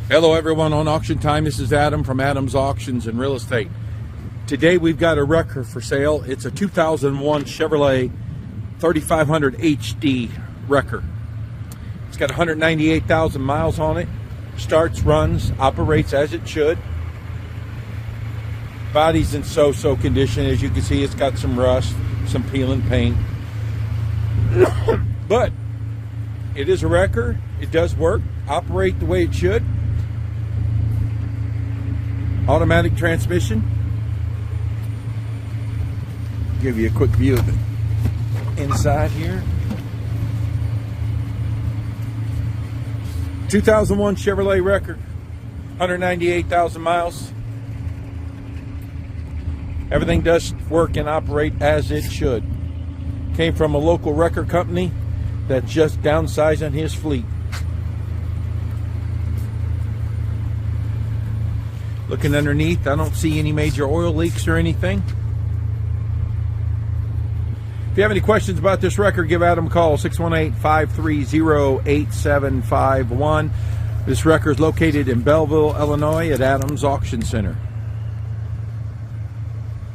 Hello everyone on Auction Time. This is Adam from Adam's Auctions and Real Estate. Today we've got a wrecker for sale. It's a 2001 Chevrolet 3500HD wrecker. It's got 198,000 miles on it. Starts, runs, operates as it should. Body's in so-so condition. As you can see, it's got some rust, some peeling paint. But it is a wrecker. It does work, operate the way it should. Automatic transmission. Give you a quick view of the inside here. 2001 Chevrolet wrecker, 198,000 miles. Everything does work and operate as it should. Came from a local wrecker company that's just downsizing his fleet. Looking underneath, I don't see any major oil leaks or anything. If you have any questions about this wrecker, give Adam a call, 618-530-8751. This wrecker is located in Belleville, Illinois at Adam's Auction Center.